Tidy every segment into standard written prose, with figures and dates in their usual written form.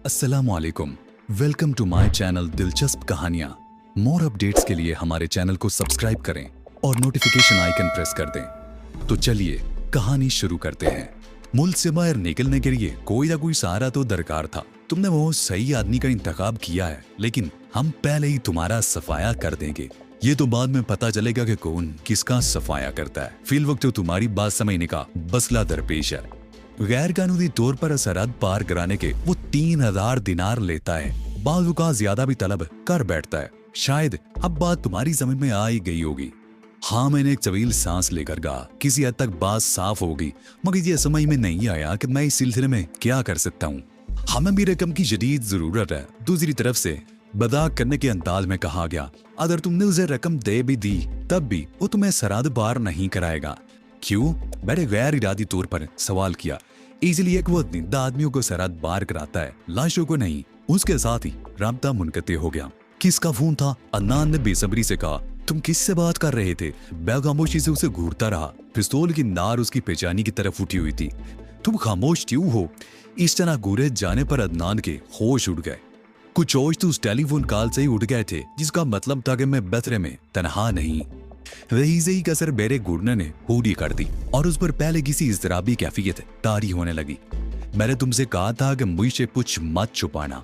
अस्सलामुअलैकुम। Welcome to my channel दिलचस्प कहानियाँ। मोर अपडेट्स के लिए हमारे चैनल को सब्सक्राइब करें और नोटिफिकेशन आइकन प्रेस कर दें। तो चलिए कहानी शुरू करते हैं। मुल्क से बाहर निकलने के लिए कोई ना कोई सहारा तो दरकार था। तुमने वो सही आदमी का इंतखाब किया है, लेकिन हम पहले ही तुम्हारा सफाया कर देंगे। ये तो बाद में पता चलेगा कि कौन किसका सफाया करता है। फिल वक्त तो तुम्हारी बात समझने का मसला दरपेश है। गैर कानूनी तौर पर सरहद पार कराने के वो 3000 दिनार लेता है। बाजू का ज्यादा भी तलब कर बैठता है। शायद अब बात तुम्हारी समझ में आ ही गई होगी। हाँ, मैंने एक तवील सांस लेकर कहा। किसी हद तक बात साफ होगी, मगर ये समझ में नहीं आया कि मैं इस सिलसिले में क्या कर सकता हूँ। हमें भी रकम की शदीद जरूरत है। दूसरी तरफ से मजाक करने के अंदाज में कहा गया, अगर तुमने उसे रकम दे भी दी तब भी वो तुम्हें सरहद पार नहीं कराएगा। क्यों? मैंने गैर इरादी तौर पर सवाल किया। इसलिए कि वो जिंदा आदमियों को सरहद पार कराता है, लाशों को नहीं। उसके साथ ही राब्ता मुनक़ते हो गया। किसका फोन था? अदनान ने बेसब्री से कहा। तुम किससे बात कर रहे थे? मैं खामोशी से उसे घूरता रहा। पिस्तौल की नार उसकी पेचानी की तरफ उठी हुई थी। तुम खामोश क्यों हो? इस तरह घूरे जाने पर अदनान के होश उड़ गए। कुछ होश तो उस टेलीफोन कॉल से ही उड़ गए थे, जिसका मतलब था कि मैं बतरे में तनहा नहीं। वही से ही कसर बेरे गुड़ने ने पूरी कर दी और उस पर पहले किसी इज़्तिराबी कैफियत तारी होने लगी। मैंने तुमसे कहा था कि मुझसे कुछ मत छुपाना।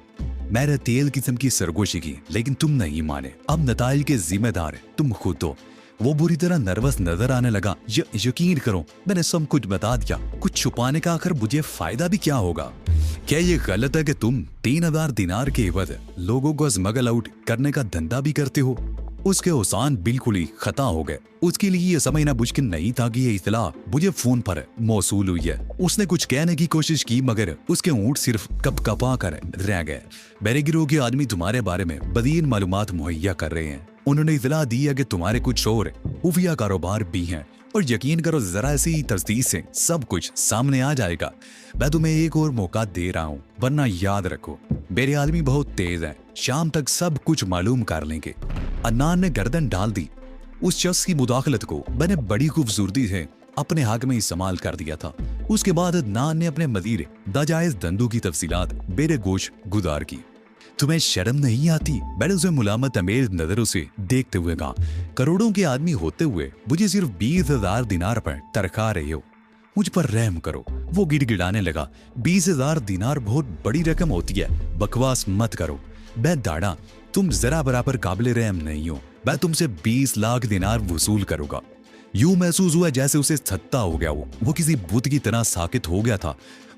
मैंने तेल किस्म की सरगोशी की, लेकिन तुम नहीं माने। अब नताइज के जिम्मेदार तुम खुद हो। वो बुरी तरह नर्वस नजर आने लगा। यकीन करो, मैंने सब कुछ बता दिया। कुछ छुपाने का आखिर मुझे फायदा भी क्या होगा? क्या ये गलत है कि तुम 3000 दिनार के एवज लोगों को स्मगल आउट करने का धंधा भी करते हो? उसके ओसान बिल्कुल ही खता हो गए। उसके लिए यह समझना मुश्किल नहीं था कि यह इतला मुझे फोन पर मौसूल हुई है। उसने कुछ कहने की कोशिश की, मगर उसके ऊँट सिर्फ कपकपा कर रह गए। मेरे गिरोह के आदमी तुम्हारे बारे में बदीन मालूमात मुहैया कर रहे हैं। उन्होंने इतला दी है कि तुम्हारे कुछ और खुफिया कारोबार भी हैं, और यकीन करो जरा सी तस्दीक से सब कुछ सामने आ जाएगा। मैं तुम्हें एक और मौका दे रहा हूँ, वरना याद रखो मेरे आदमी बहुत तेज हैं। शाम तक सब कुछ मालूम कर लेंगे। अदनान ने गर्दन डाल दी। उस शख्स की मुदाखलत को मैंने बड़ी खूबसूरती से अपने हक में इस्तेमाल कर दिया था। उसके बाद अदनान ने अपने मजीर नाजायज धंधों की तफसीलात बेरे गोश गुजार की। तुम्हें शर्म नहीं आती? मैंने उसे मुलामत अमेज नजरों से देखते हुए कहा। करोड़ों के आदमी होते हुए मुझे सिर्फ 20,000 दिनार पर तरखा रहे हो। मुझ पर रहम करो। वो गिड़गिड़ाने लगा। 20,000 दिनार बहुत बड़ी रकम होती है। बकवास मत करो। मैं दाड़ा, तुम जरा बराबर काबिल रहम नहीं हो। मैं तुमसे 20 लाख दिनार वसूल करूंगा। यूं महसूस हुआ जैसे उसे छत्ता हो गया। वो किसी भूत की तरह साकित हो गया था।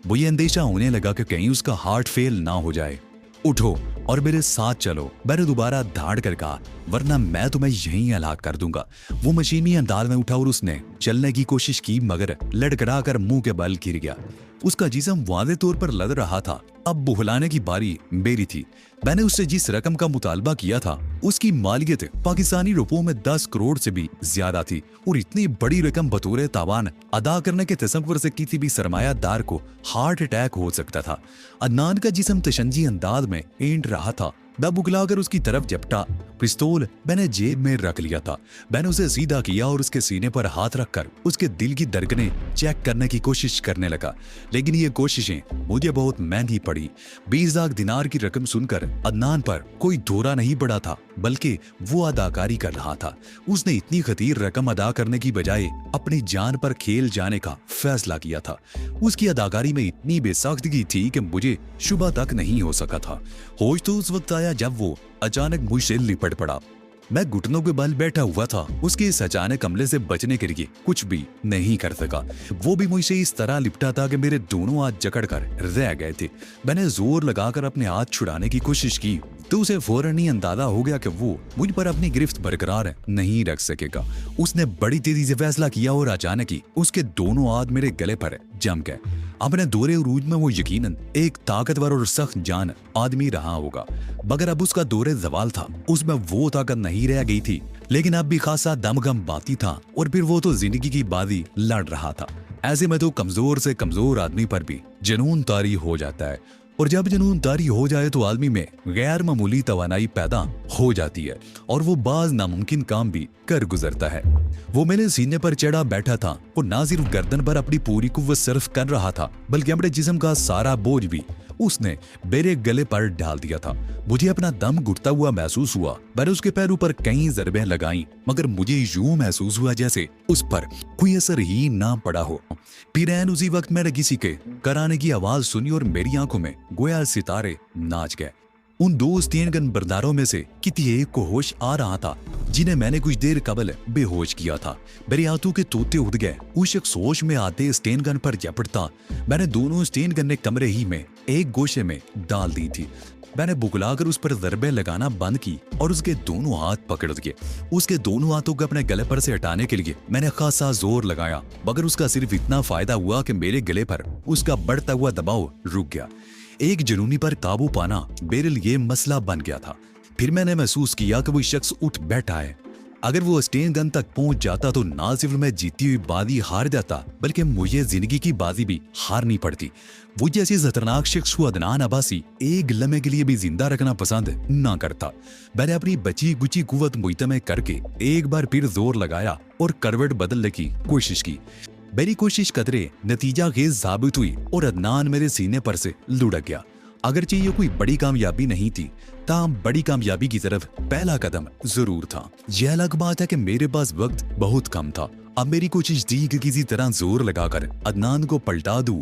वो ये अंदेशा होने लगा कि कहीं उसका हार्ट फेल ना हो जाए। उठो और मेरे साथ चलो, मैंने दोबारा धाड़ कर कहा, वरना मैं तुम्हें यहीं हलाक कर दूंगा। वो मशीनी अंदाज में उठा और उसने चलने की कोशिश की, मगर लड़खड़ा कर मुंह के बल गिर गया। उसका जिस्म वाज़े तौर पर लद रहा था। अब बुहलाने की बारी मेरी थी। मैंने उससे जिस रकम का मुतालबा किया था, उसकी मालियत पाकिस्तानी रुपयों में 10 करोड़ से भी ज्यादा थी, और इतनी बड़ी रकम बतौर तावान अदा करने के तसव्वुर से किसी भी सरमायादार को हार्ट अटैक हो सकता था। अदनान का जिस्म तशंजी अंदाज में ऐंठ रहा था। मैं बुगलाकर उसकी तरफ झपटा। पिस्तौल मैंने जेब में रख लिया था। मैंने उसे सीधा किया और उसके सीने पर हाथ रखकर उसके दिल की धड़कनें चेक करने की कोशिश करने लगा, लेकिन ये कोशिशें मुझे बहुत महंगी पड़ी। 20 लाख दिनार की रकम सुनकर अदनान पर कोई दौरा नहीं पड़ा था, बल्कि वो अदाकारी कर रहा था। उसने इतनी खतीर रकम अदा करने की बजाय अपनी जान पर खेल जाने का फैसला किया था। उसकी अदाकारी में इतनी बेसाख्तगी थी कि मुझे शुबा तक नहीं हो सका था। होश तो उस वक्त आया जब वो अचानक मुझसे लिपट पड़ा। मैं घुटनों के बल बैठा हुआ था। उसके इस अचानक हमले से बचने के लिए कुछ भी नहीं कर सका। वो भी मुझसे इस तरह लिपटा था कि मेरे दोनों हाथ जकड़ कर रह गए थे। मैंने जोर लगाकर अपने हाथ छुड़ाने की कोशिश की तो उसे फौरन ही अंदाजा हो गया कि वो मुझ पर अपनी गिरफ्त बरकरार नहीं रख सकेगा। उसने बड़ी तेजी से फैसला किया और अचानक ही उसके दोनों हाथ मेरे गले पर जम गए। अपने दौरे उरूज में वो यकीनन एक ताकतवर और सख्त जान आदमी रहा होगा, मगर अब उसका दौरे जवाल था। उसमें वो ताकत नहीं रह गई थी, लेकिन अब भी खासा दमगम बाती था, और फिर वो तो जिंदगी की बाजी लड़ रहा था। ऐसे में तो कमजोर से कमजोर आदमी पर भी जुनून तारी हो जाता है, और जब जुनून तारी हो जाए तो आदमी में गैर मामूली तवानाई पैदा हो जाती है, और वो बाज नामुमकिन काम भी कर गुजरता है। वो मेरे सीने पर चढ़ा बैठा था और ना सिर्फ गर्दन पर अपनी पूरी कुव्वत सर्फ कर रहा था, बल्कि अपने जिस्म का सारा बोझ भी उसने मेरे गले पर डाल दिया था। मुझे अपना दम घुटता हुआ महसूस हुआ। मैंने उसके पैरों पर कई ज़रबें लगाईं, मगर मुझे यूं महसूस हुआ जैसे उस पर कोई असर ही ना पड़ा हो। फिर ऐन उसी वक्त मैंने किसी के कराने की आवाज सुनी और मेरी आंखों में गोया सितारे नाच गए। उन दो स्टेन गन बरदारों में से किसी एक को होश आ रहा था जिन्हें मैंने कुछ देर कबल बेहोश किया था। मेरे हाथों के तोते उड़ गए। उस शख्स होश में आते स्टेन गन पर झपटता। मैंने दोनों स्टेन गन कमरे ही में एक गोशे में डाल दी थी। मैंने बुगलाकर उस पर ज़रबे लगाना बंद की और उसके दोनों हाथ पकड़ दिए। उसके दोनों हाथों को अपने गले पर से हटाने के लिए मैंने खासा जोर लगाया, मगर उसका सिर्फ इतना फायदा हुआ कि मेरे गले पर उसका बढ़ता हुआ दबाव रुक गया। एक जुनूनी पर काबू पाना मेरे लिए मसला बन गया था। फिर मैंने महसूस किया कि वो शख्स उठ बैठा है। अगर वो स्टेन गन तक पहुंच जाता तो ना सिर्फ मैं जीती हुई बाजी हार जाता, बल्कि मुझे जिंदगी की बाजी भी हारनी पड़ती। वो जैसी खतरनाक शख्स को अदनान अब्बासी एक लम्हे के लिए भी जिंदा रखना पसंद ना करता। मैंने अपनी बची गुची कुव्वत मुइतमे करके एक बार फिर जोर लगाया और करवट बदलने की कोशिश की। मेरी कोशिश कदरे नतीजा खेज साबित हुई और अदनान मेरे सीने पर से लुढ़क गया। अगरचे ये कोई बड़ी कामयाबी नहीं थी, ताहम बड़ी कामयाबी की तरफ पहला कदम जरूर था। यह अलग बात है कि मेरे पास वक्त बहुत कम था। अब मेरी कोशिश थी कि किसी तरह जोर लगाकर अदनान को पलटा दूं,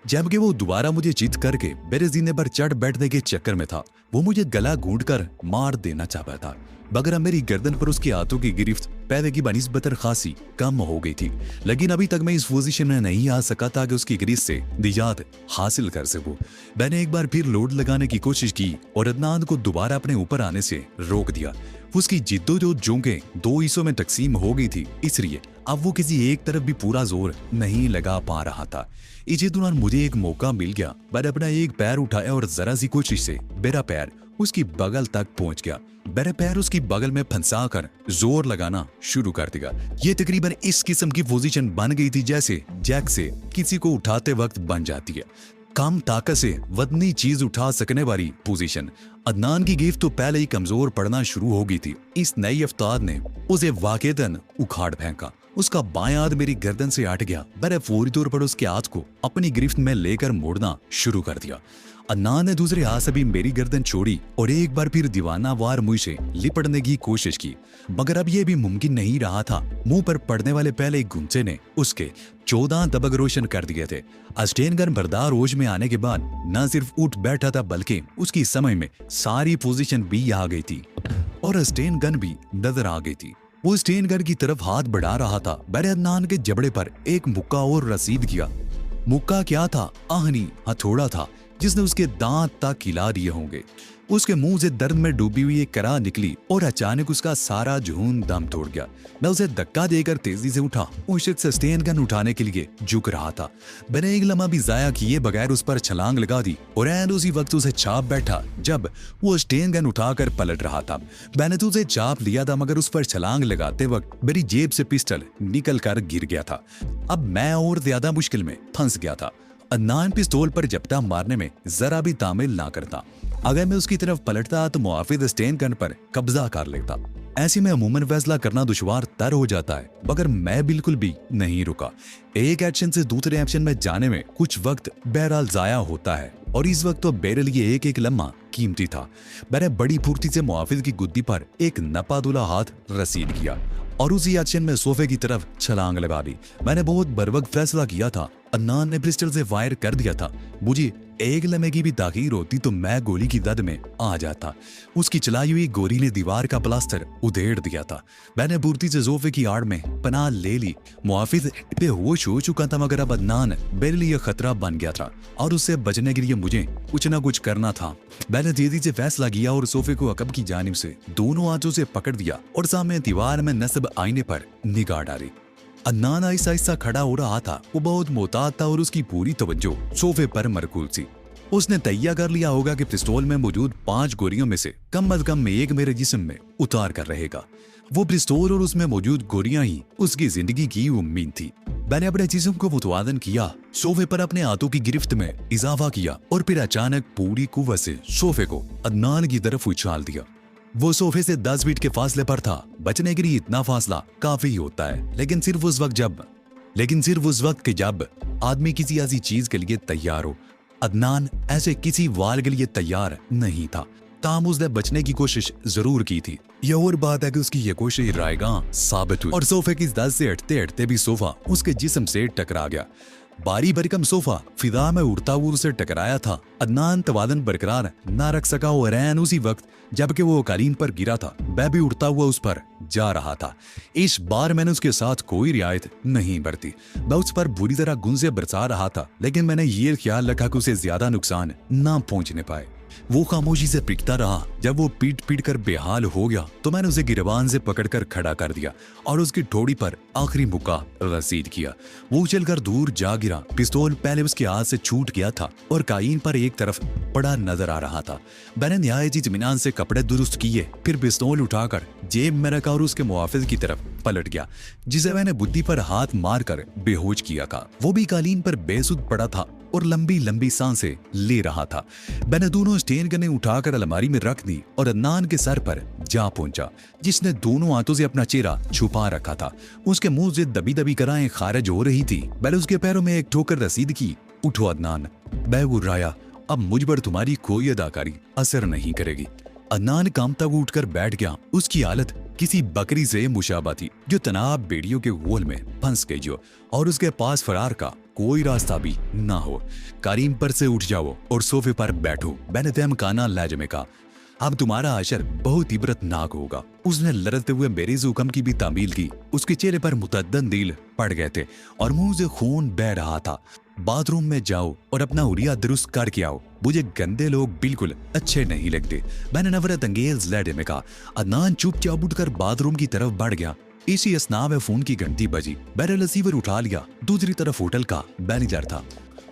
जबकि वो दोबारा मुझे चित करके मेरे सीने पर चढ़ बैठने के चक्कर में था। वो मुझे गला घूंटकर मार देना चाहता था, मगर अब मेरी गर्दन पर उसके हाथों की गिरफ्त पहले की बनिस्बत खासी कम हो गई थी। लेकिन अभी तक मैं इस पोजीशन में नहीं आ सका था कि उसकी गिरफ्त से निजात हासिल कर सकूं। मैंने एक बार फिर लोड लगाने की कोशिश की और अदनान को दोबारा अपने ऊपर आने से रोक दिया। उसकी जिद्दोजहद जोंके दो हिस्सों में तकसीम हो गई थी, इसलिए अब वो किसी एक तरफ भी पूरा जोर नहीं लगा पा रहा था। इसी दौरान मुझे एक मौका मिल गया। मैंने अपना एक पैर उठाया और जरा सी कोशिश से मेरा पैर उसकी बगल तक पहुंच गया। मेरे पैर उसकी बगल में फंसा कर जोर लगाना शुरू कर दिया। ये तकरीबन इस किस्म की पोजीशन बन गई थी जैसे जैक से किसी को उठाते वक्त बन जाती है। कम ताकत से वजनी चीज उठा सकने वाली पोजीशन। अदनान की गिरफ्त तो पहले ही कमजोर पड़ना शुरू हो गई थी। इस नई अफ्तार ने उसे वाक़ईतन उखाड़ फेंका। उसका बायां हाथ मेरी गर्दन से हट गया। मैंने फौरी तौर पर उसके हाथ को अपनी गिरफ्त में लेकर मोड़ना शुरू कर दिया। अदनान ने दूसरे हाथ से भी मेरी गर्दन छोड़ी और एक बार फिर दीवाना वार मुझ से लिपटने की कोशिश की, मगर अब यह भी मुमकिन नहीं रहा था। मुंह पर पड़ने वाले पहले गुंचे ने उसके 14 दबक रोशन कर दिए थे। स्टेन गन बरदार होश में आने के बाद न सिर्फ उठ बैठा था, बल्कि उसकी समझ में सारी पोजीशन भी आ गई थी और स्टेन गन भी नजर आ गई थी। वो स्टेन गन की तरफ हाथ बढ़ा रहा था। मैंने अदनान के जबड़े पर एक मुक्का और रसीद किया। मुक्का क्या था? आहनी हथौड़ा था जिसने उसके दांत तक हिला दिए होंगे। उसके मुंह से दर्द में डूबी हुई एक करा निकली और अचानक उसका सारा जुनून दम तोड़ गया। मैं उसे धक्का देकर तेजी से उठा। उस शख्स से स्टेन गन उठाने के लिए झुक रहा था। मैंने एक लम्हा भी जाया किए बगैर उस पर छलांग लगा दी और ऐन उसी वक्त उसे चाप बैठा जब वो स्टेन गन उठाकर पलट रहा था। मैंने तो उसे चाप लिया था, मगर उस पर छलांग लगाते वक्त मेरी जेब से पिस्टल निकल कर गिर गया था। अब मैं और ज्यादा मुश्किल में फंस गया था। अदनान पिस्तौल पर झपटा मारने में जरा भी तामिल ना करता। अगर मैं उसकी तरफ पलटता तो मुआफिज स्टेन गन पर कब्जा कर लेता। ऐसे में अमूमन फैसला करना दुश्वार तर हो जाता है, मगर मैं बिल्कुल भी नहीं रुका। एक एक्शन से दूसरे एक्शन में जाने में कुछ वक्त बहरहाल जाया होता है और इस वक्त तो मेरे लिए एक एक लम्हा कीमती था। मैंने बड़ी फुर्ती से मुआफिज की गुद्दी पर एक नपादुला हाथ रसीद किया और उसी एक्शन में सोफे की तरफ छलांग लगा दी। मैंने बहुत बरवक्त फैसला किया था। अदनान ने पिस्टल से फायर कर दिया था। मुझे एक लम्हे की भी ताखीर होती तो मैं गोली की दद में आ जाता। उसकी चलाई हुई गोली ने दीवार का प्लास्टर उधेड़ दिया था। मैंने फुर्ती से सोफे की आड़ में पनाह ले ली। मुआफिज बेहोश हो चुका था, मगर अब अदनान मेरे लिए खतरा बन गया था और उससे बचने के लिए मुझे कुछ न कुछ करना था। मैंने तेजी से फैसला किया और सोफे को अकब की जानिब से दोनों हाथों से पकड़ दिया और सामने दीवार में नस्ब आईने पर निगाह डाली। अदनान आहिस्ता आहिस्ता खड़ा हो रहा था। वो बहुत मोहतात था और उसकी पूरी तवज्जो सोफे पर मरकूज थी। उसने तैयार कर लिया होगा कि पिस्तौल में मौजूद 5 गोलियों में से कम अज कम एक मेरे जिस्म में उतार कर रहेगा। वो पिस्तौल और उसमें मौजूद गोलियां ही उसकी जिंदगी की उम्मीद थी। मैंने अपने जिस्म को मुतवाजन किया, सोफे पर अपने हाथों की गिरफ्त में इजाफा किया और फिर अचानक पूरी कुव्वत से सोफे को अदनान की तरफ उछाल दिया। वो सोफे से 10 फीट के फासले पर था। बचने के लिए इतना फासला काफी होता है, लेकिन सिर्फ उस वक्त के जब आदमी किसी ऐसी चीज के लिए तैयार हो। अदनान ऐसे किसी वार के लिए तैयार नहीं था, ताहम उसने बचने की कोशिश जरूर की थी। यह और बात है कि उसकी ये कोशिश रायगां साबित हुई और सोफे की दस से हटते हटते भी सोफा उसके जिस्म से टकरा गया। बारी भरकम सोफा फिजा में उड़ता हुआ उसे टकराया था। अदनान तवादन बरकरार ना रख सका और ऐन उसी वक्त जबकि वो कालीन पर गिरा था, वह भी उड़ता हुआ उस पर जा रहा था। इस बार मैंने उसके साथ कोई रियायत नहीं बरती। मैं उस पर बुरी तरह गुंजे बरसा रहा था, लेकिन मैंने ये ख्याल रखा कि उसे ज्यादा नुकसान ना पहुंचने पाए। वो खामोशी से पिटता रहा। जब वो पीट पीट कर बेहाल हो गया तो मैंने उसे गिरबान से पकड़कर खड़ा कर दिया और उसकी ठोड़ी पर आखिरी मुक्का रसीद किया। वो उछलकर दूर जा गिरा। पिस्तौल पहले उसके हाथ से छूट गया था और काइन पर एक तरफ पड़ा नजर आ रहा था। मैंने निहायत इत्मीनान से कपड़े दुरुस्त किए, फिर पिस्तौल उठाकर जेब में रखा और उसके मुहाफिज की तरफ पलट गया, जिसे मैंने बुद्धि पर हाथ मारकर बेहोश किया था। वो भी कालीन पर बेसुध पड़ा था और लंबी लंबी सांसें ले रहा था। मैंने दोनों स्टेन गनें उठाकर अलमारी में रख दी और अदनान के सर पर जा पहुंचा, जिसने दोनों हाथों से अपना चेहरा छुपा रखा था। उसके मुंह से दबी दबी कराएं खारिज हो रही थी। मैंने उसके पैरों में एक ठोकर रसीद की। उठो अदनान, मैं गुर्राया, अब मुझ पर तुम्हारी कोई अदाकारी असर नहीं करेगी। अदनान कामता हुआ उठकर बैठ गया। उसकी हालत किसी बकरी से मुशाबा थी जो तनाब बेड़ियों के गोल में फंस गई हो और उसके पास फरार का कोई रास्ता भी ना हो। कारीम पर से उठ जाओ और सोफे पर बैठो, मैंने तहमकाना लहजे में कहा। अब तुम्हारा अशर बहुत इबरतनाक होगा। उसने लड़ते हुए मेरे हुक्म की भी तामील की। उसके चेहरे पर मुतअद्दन दिल पड़ गए थे और मुंह से खून बह रहा था। बाथरूम में जाओ और अपना हुलिया दुरुस्त करके आओ, मुझे गंदे लोग बिल्कुल अच्छे नहीं लगते, मैंने नफरत अंगेज लहजे में कहा। अदनान चुपचाप उठकर बाथरूम की तरफ बढ़ गया। इसी असना में फोन की घंटी बजी। मैंने रिसीवर उठा लिया। दूसरी तरफ होटल का मैनेजर था।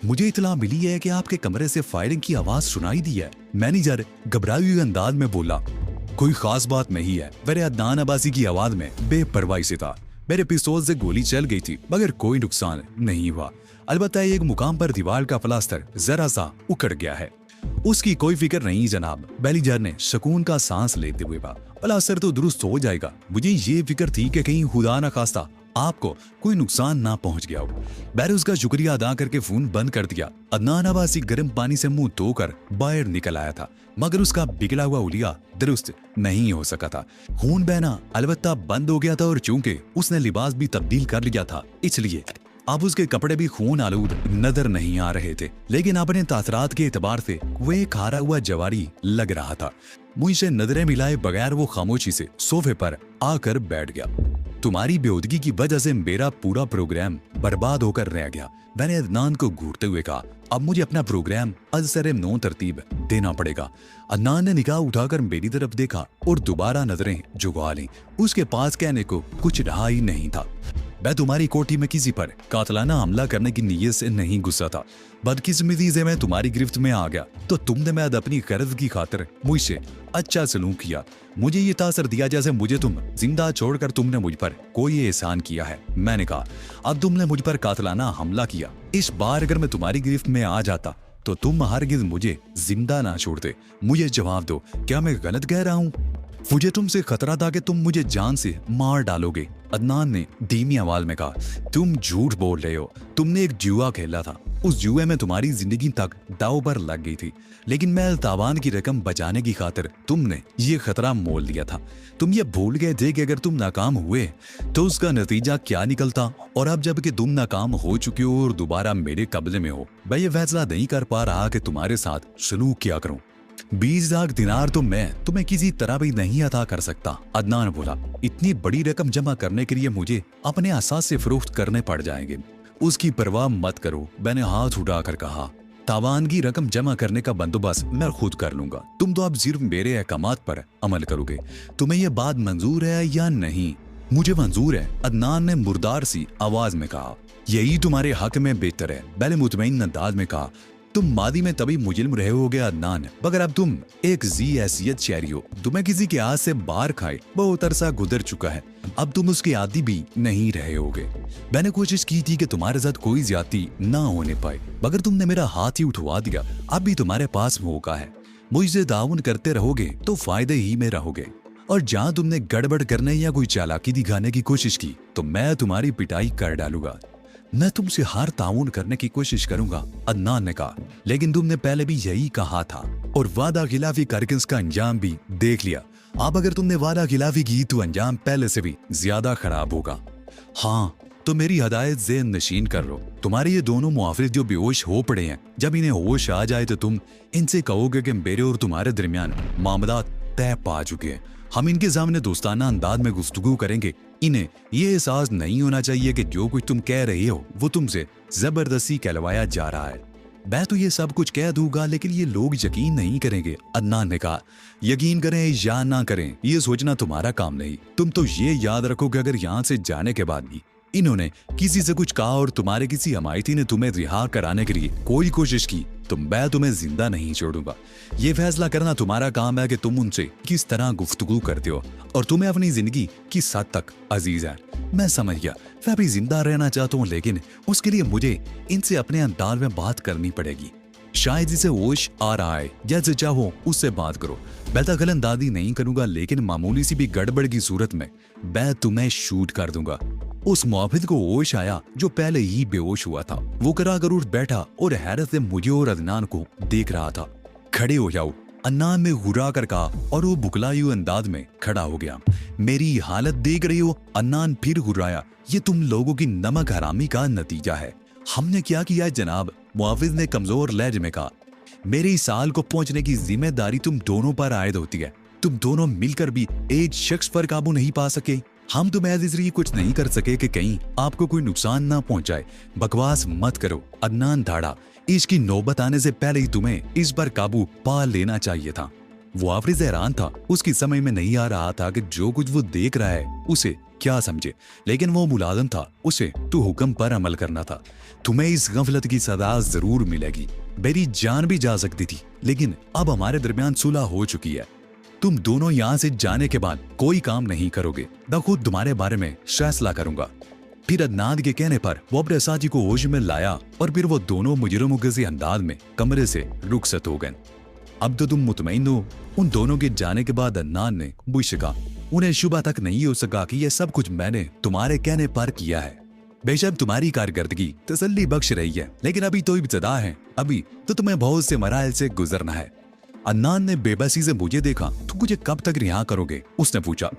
मुझे इतला मिली है कि आपके कमरे से फायरिंग की आवाज सुनाई दी है। मैनेजर घबराए हुए अंदाज में बोला। कोई खास बात नहीं है, मेरे अदनान अब्बासी की आवाज में बेपरवाही से था। मेरे पिस्तौल से गोली चल गई थी मगर कोई नुकसान नहीं हुआ। अलबत्ता एक मुकाम पर दीवार का प्लास्टर जरा सा उखड़ गया है। उसकी कोई फिक्र नहीं जनाब, मैनेजर ने सुकून का सांस लेते हुए कहा। प्लास्टर तो दुरुस्त हो जाएगा। मुझे ये फिक्र थी कि कहीं खुदा ना खास्ता आपको कोई नुकसान ना पहुंच गया हो। मैंने उसका शुक्रिया अदा करके फोन बंद कर दिया। अदनान अब्बासी गर्म पानी से मुंह धोकर बाहर निकल आया था मगर उसका बिगड़ा हुआ हुलिया दुरुस्त नहीं हो सका था। खून बहना अलबत्ता बंद हो गया था और चूंकि उसने लिबास भी तब्दील कर लिया था इसलिए अब उसके कपड़े भी खून आलूद नजर नहीं आ रहे थे, लेकिन अपने तासरात के एतबार से वो एक हारा हुआ जवारी लग रहा था। मुझसे नजरें मिलाए बगैर वो खामोशी से सोफे पर आकर बैठ गया। तुम्हारी बेहूदगी की वजह से मेरा पूरा प्रोग्राम बर्बाद होकर रह गया, मैंने अदनान को घूरते हुए कहा। अब मुझे अपना प्रोग्राम अज़सर नो तरतीब देना पड़ेगा। अदनान ने निगाह उठाकर मेरी तरफ देखा और दोबारा नजरें झुका ली। उसके पास कहने को कुछ रहा ही नहीं था। मैं तुम्हारी कोठी में किसी पर कातलाना हमला करने की नीयत से नहीं गुस्सा था। बदकिस्मती से मैं तुम्हारी गिरफ्त में आ गया तो तुमने मैं अपनी कर्ज की खातिर मुझसे अच्छा सलूक किया। मुझे ये तासर दिया जैसे मुझे तुम जिंदा छोड़कर तुमने मुझ पर कोई एहसान किया है। मैंने कहा अब तुमने मुझ पर कातलाना हमला किया। इस बार अगर मैं तुम्हारी गिरफ्त में आ जाता तो तुम हरगिज मुझे जिंदा ना छोड़ते। मुझे जवाब दो, क्या मैं गलत कह रहा हूँ? मुझे तुमसे खतरा था कि तुम मुझे जान से मार डालोगे। अदनान ने धीमी आवाज में कहा। तुम झूठ बोल रहे हो। तुमने एक जुआ खेला था। उस जुए में तुम्हारी जिंदगी तक दाव पर लग गई थी, लेकिन मैं अल्तावान की रकम बचाने की खातिर तुमने ये खतरा मोल लिया था। तुम ये भूल गए थे कि अगर तुम नाकाम हुए तो उसका नतीजा क्या निकलता। और अब जबकि तुम नाकाम हो चुके हो और दोबारा मेरे कब्जे में हो, मैं ये फैसला नहीं कर पा रहा कि तुम्हारे साथ सलूक क्या करूं। 20 लाख दिनार तो मैं तुम्हें किसी तरह भी नहीं अदा कर सकता। अदनान बोला। इतनी बड़ी रकम जमा करने के लिए मुझे अपने असास से फरोख्त करने पड़ जाएंगे। उसकी परवाह मत करो, मैंने हाथ उठाकर कहा। तावान की रकम जमा करने का बंदोबस्त मैं खुद कर लूंगा। तुम तो अब सिर्फ मेरे अहकामात पर अमल करोगे। तुम्हें यह बात मंजूर है या नहीं? मुझे मंजूर है, अदनान ने मुर्दार सी आवाज में कहा। यही तुम्हारे हक में बेहतर है, मैंने मुतमईन अंदाज में कहा। तुम मादी में तभी मुजरिम रहे होगे अदनान, मगर अब तुम एक जी हैसियत शहरी हो। तुम्हें किसी के हाथ से बाहर खाए बहुत अरसा गुजर चुका है। अब तुम उसके आदी भी नहीं रहे होगे। मैंने कोशिश की थी कि तुम्हारे साथ कोई ज्यादती ना होने पाए, मगर तुमने मेरा हाथ ही उठवा दिया। अब भी तुम्हारे पास मौका है। मुझसे ताउन करते रहोगे तो फायदे ही में रहोगे, और जहां तुमने गड़बड़ करने या कोई चालाकी दिखाने की कोशिश की तो मैं तुम्हारी पिटाई कर डालूंगा। मैं तुमसे हर ताउन करने की कोशिश करूंगा, अदनान ने कहा, लेकिन तुमने पहले भी यही कहा था और वादा खिलाफी करके इसका अंजाम भी देख लिया। अब अगर तुमने वादा खिलाफी की तो अंजाम पहले से भी ज्यादा खराब होगा। हाँ, तो मेरी हदायत ज़हन नशीन कर लो। तुम्हारे ये दोनों मुआफिज जो बेहोश हो पड़े हैं, जब इन्हें होश आ जाए तो तुम इनसे कहोगे कि मेरे और तुम्हारे दरमियान मामला तय पा चुके हैं। हम इनके सामने दोस्ताना अंदाज में गुफ्तगू करेंगे। इन्हें ये एहसास नहीं होना चाहिए कि जो कुछ तुम कह रहे हो वो तुमसे जबरदस्ती कहलवाया जा रहा है। मैं तो ये सब कुछ कह दूंगा लेकिन ये लोग यकीन नहीं करेंगे, अदनान ने कहा। यकीन करें या ना करें ये सोचना तुम्हारा काम नहीं। तुम तो ये याद रखो कि अगर यहाँ से जाने के बाद भी इन्होंने किसी से कुछ कहा और तुम्हारे किसी हमायती ने तुम्हें रिहा कराने के लिए कोई कोशिश की तो मैं तुम्हें जिंदा नहीं छोड़ूंगा। ये फैसला करना तुम्हारा काम है कि तुम उनसे किस तरह गुफ्तगू करते हो और तुम्हें अपनी जिंदगी किस हद तक अजीज है। मैं समझ गया, मैं भी जिंदा रहना चाहता हूँ, लेकिन उसके लिए मुझे इनसे अपने अंदाज में बात करनी पड़ेगी। शायद इसे होश आ रहा है, जैसे चाहो उससे बात करो। मैं दखल अंदाजी नहीं करूंगा, लेकिन मामूली सी भी गड़बड़ की सूरत में मैं तुम्हें शूट कर दूंगा। उस मुआफिद को होश आया जो पहले ही बेहोश हुआ था। वो करा कर उठ बैठा और हैरत से मुझे और अदनान को देख रहा था। खड़े हो जाओ, अदनान ने घुरा कर कहा और वो बुकलाई हुए अंदाज में खड़ा हो गया। मेरी हालत देख रही हो? अदनान फिर घुराया। ये तुम लोगों की नमक हरामी का नतीजा है। हमने क्या किया जनाब? मुआफिज ने कमजोर लहजे में कहा। मेरे साल को पहुंचने की जिम्मेदारी तुम दोनों पर आयद होती है। तुम दोनों मिलकर भी एक शख्स पर काबू नहीं पा सके। हम तो महज इसलिए कुछ नहीं कर सके कि कहीं आपको कोई नुकसान ना पहुंचाए। बकवास मत करो, अदनान धाड़ा। इसकी नौबत आने से पहले ही तुम्हें इस पर काबू पा लेना चाहिए था। वो आफरीज हैरान था। उसकी समझ में नहीं आ रहा था कि जो कुछ वो देख रहा है उसे क्या समझे, लेकिन वो मुलाजिम था, उसे तो हुक्म पर अमल करना था। तुम्हें इस गफलत की सजा जरूर मिलेगी। मेरी जान भी जा सकती थी, लेकिन अब हमारे दरमियान सुलह हो चुकी है। तुम दोनों यहाँ से जाने के बाद कोई काम नहीं करोगे। मैं खुद तुम्हारे बारे में फैसला करूंगा। फिर अदनान के कहने पर वो अपने साथी को होश में लाया और फिर वो दोनों मुजरिमों के अंदाज में कमरे से रुखसत हो गए। अब तो तुम मुतमईन हो? उन दोनों के जाने के बाद अदनान ने बुश कहा। उन्हें शुबा तक नहीं हो सका कि यह सब कुछ मैंने तुम्हारे कहने पर किया है। बेशक तुम्हारी कारकर्दगी तसल्ली बख्श रही है, लेकिन अभी तो इब्तिदा है। अभी तो तुम्हें बहुत से मराइल से गुजरना है। अदनान ने बेबसी से मुझे देखा। तुम मुझे कब तक रिहा करोगे? उसने पूछा।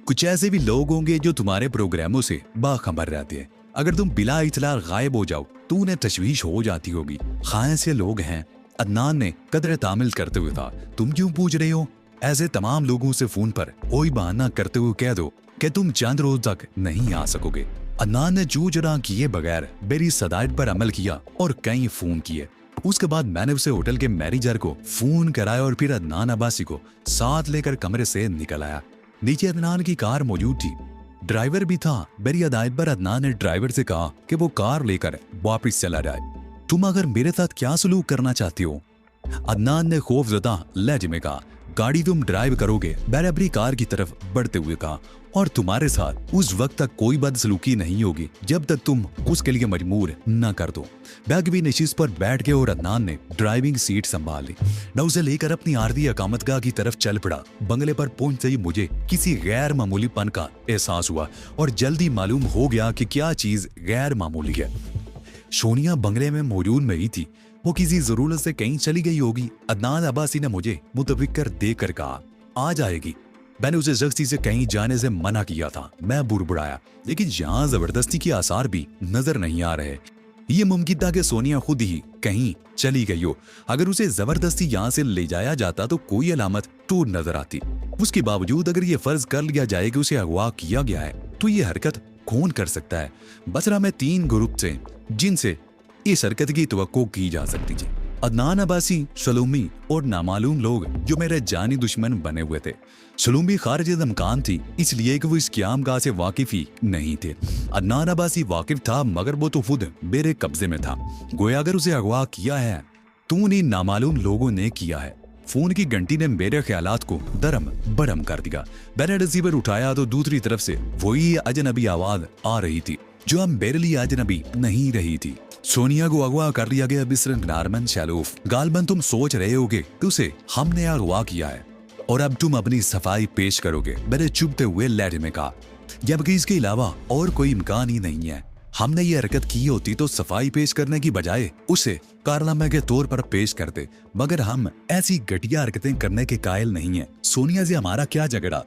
कुछ ऐसे भी लोग होंगे जो तुम्हारे प्रोग्रामों से बाखबर रहते हैं। अगर तुम बिला इतला गायब हो जाओ तो उन्हें तशवीश हो जाती होगी। खाए से लोग हैं। अदनान ने कदर तामिल करते हुए कहा। तुम क्यों पूछ रहे हो? ऐसे तमाम लोगों से फोन पर कोई बहाना करते हुए कह दो कि तुम चंद रोज तक नहीं आ सकोगे। अदनान ने जूझना किए बगैर मेरी सदायत पर अमल किया और कई फोन किए। उसके बाद मैंने उसे होटल के मैनेजर को फोन कराया और फिर अदनान अब्बासी को साथ लेकर कमरे से निकल आया। नीचे अदनान की कार मौजूद थी, ड्राइवर भी था। मेरी हदायत पर अदनान ने ड्राइवर से कहा कि वो कार लेकर वापस चला जाए। तुम अगर मेरे साथ क्या सलूक करना चाहती हो? अदनान ने खौफजदा लहजे में कहा। गाड़ी तुम ड्राइव करोगे, मैंने अपनी कार की तरफ बढ़ते हुए कहा, और तुम्हारे साथ उस वक्त तक कोई बदसलूकी नहीं होगी जब तक तुम उसके लिए मजबूर न कर दो। बैग भी नशिस्त पर बैठ गए और अदनान ने ड्राइविंग सीट संभाल ली। मैं उसे लेकर अपनी आरदी अकामतगाह की तरफ चल पड़ा। बंगले पर पहुंचते ही मुझे किसी गैर मामूलीपन का एहसास हुआ और जल्दी मालूम हो गया कि क्या चीज गैर मामूली है। सोनिया बंगले में मौजूद नहीं थी। वो किसी जरूरत से कहीं चली गई होगी। अदनान अब्बासी ने मुझे मुतफिक्र देकर कहा, आ जाएगी। मैंने उसे सख्ती से कहीं जाने से मना किया था। मैं बुड़बुड़ाया, लेकिन यहाँ जबरदस्ती के आसार भी नजर नहीं आ रहे। ये मुमकिन था कि सोनिया खुद ही कहीं चली गई हो। अगर उसे जबरदस्ती यहाँ से ले जाया जाता तो कोई अलामत तो नजर आती। उसके बावजूद अगर ये फर्ज कर लिया जाए कि उसे अगवा किया गया है तो ये हरकत कौन कर सकता है? बसरा में 3 ग्रुप थे जिनसे इस हरकत की तवक्को की जा सकती थी। अदनान अब्बासी, सलूमी और नामालूम लोग जो मेरे जानी दुश्मन बने हुए थे। सलूमी खारिज इम्कान थी, इसलिए कि वो इस क़यामगाह से वाकिफ ही नहीं थे। अदनान अब्बासी वाकिफ था, मगर वो तो खुद मेरे कब्जे में था। गोया अगर उसे अगवा किया है तो उन्हीं नामालूम लोगों ने किया है। फोन की घंटी ने मेरे ख्यालात को दरम बरम कर दिया। मैंने रिसीवर उठाया तो दूसरी तरफ से वही अजनबी आवाज आ रही थी जो अब मेरे लिए अजनबी नहीं रही थी। सोनिया को अगवा कर लिया गया मिस्टर नारमन शैलूफ। गालबन तुम सोच रहे होगे कि उसे हमने अगवा किया है और अब तुम अपनी सफाई पेश करोगे। मैंने चुभते हुए लहजे में कहा, जबकि इसके अलावा और कोई इम्कान ही नहीं है। हमने ये हरकत की होती तो सफाई पेश करने की बजाय उसे कारनामे के तौर पर पेश करते, मगर हम ऐसी घटिया हरकतें करने के कायल नहीं हैं। सोनिया से हमारा क्या झगड़ा,